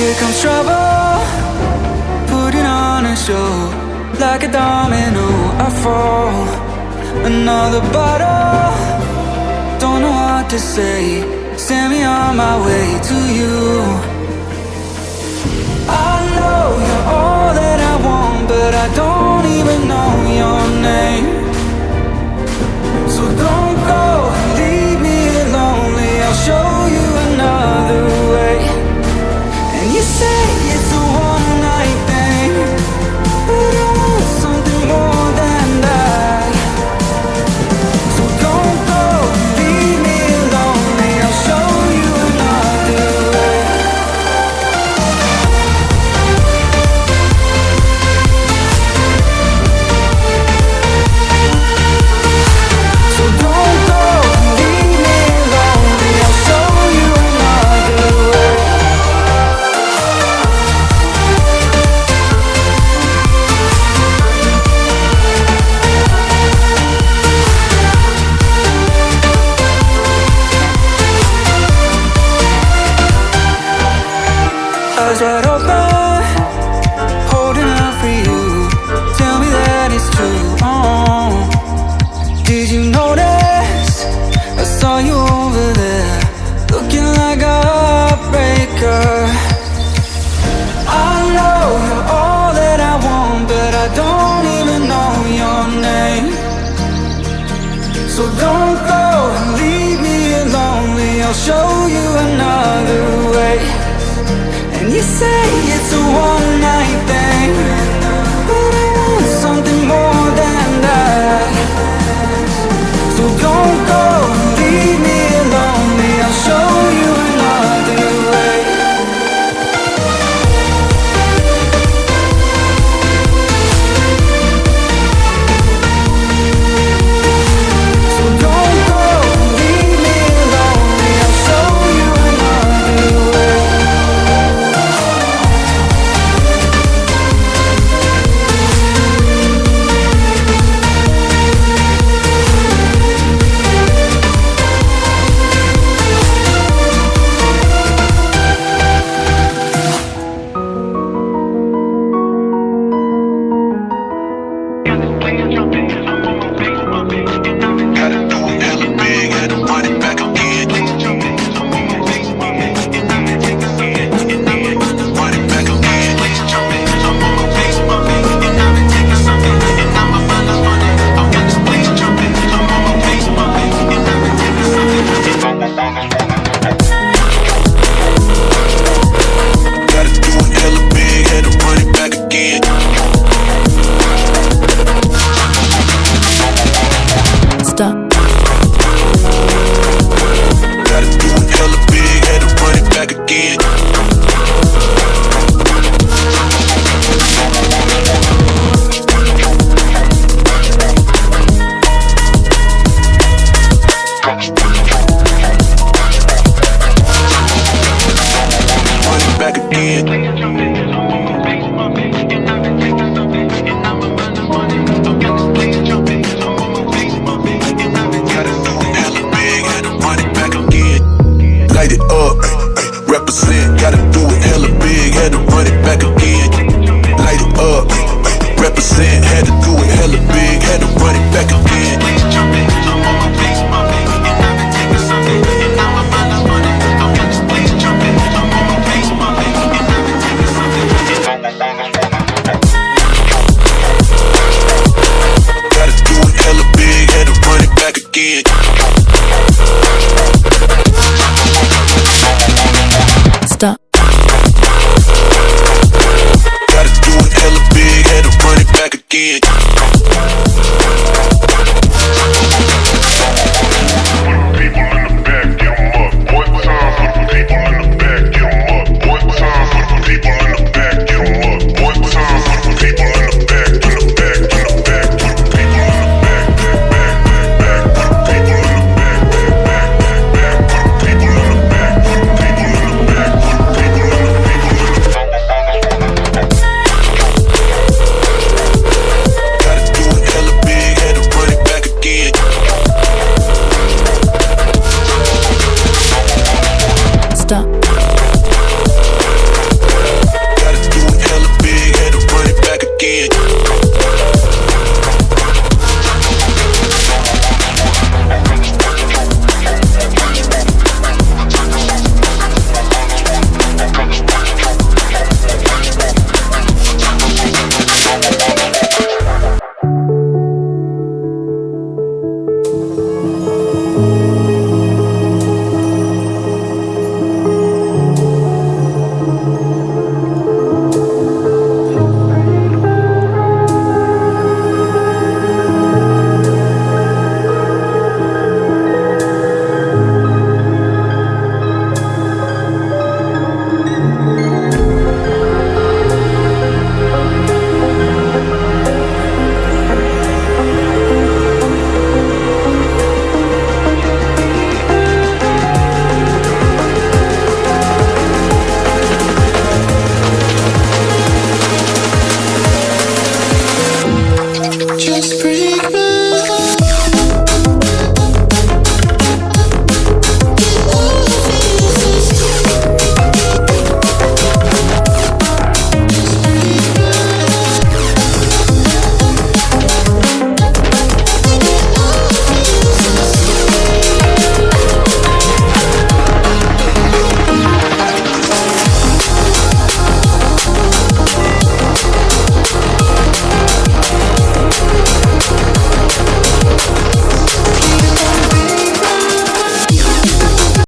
Here comes trouble, putting on a show. Like a domino, I fall. Another bottle, don't know what to say. Send me on my way to you. I know you're all that I want, but I don't even know your name. So don't go and leave me lonely, I'll show you another way. And you say it's a one-night thing, but I want something more than that. So don't go and leave me lonely, I'll show you another way. So don't go and leave me lonely, I'll show you another way. Eyes wide open, holding out for you. Tell me that it's true. Oh, did you notice? I saw you over there, looking like a heartbreaker. I know you're all that I want, but I don't even know your name. So don't go and leave me lonely, I'll show you another way. And you say it's a one-night thing, but I want something more than that. So don't go and leave me lonely, I'll show you another way. So don't go and leave me lonely, I'll show you another way. Gotta do it hella big, had to run it back again. Run it back again. I'm on my face, and I've been taking something, and I'm about to run it. I want this place jumping. I'm on my face, and I've been taking something. Gotta do it hella big, had to run it back again. Stop. Gotta do it hella big, had to run it back again. Run it back again. Gotta do it hella big, had to run it back again. Light it up, represent. Gotta do it hella big, had to run it back again. Light it up, represent. Had to do it hella big, had to run it back again. Gotta do it hella big, had to run it back again.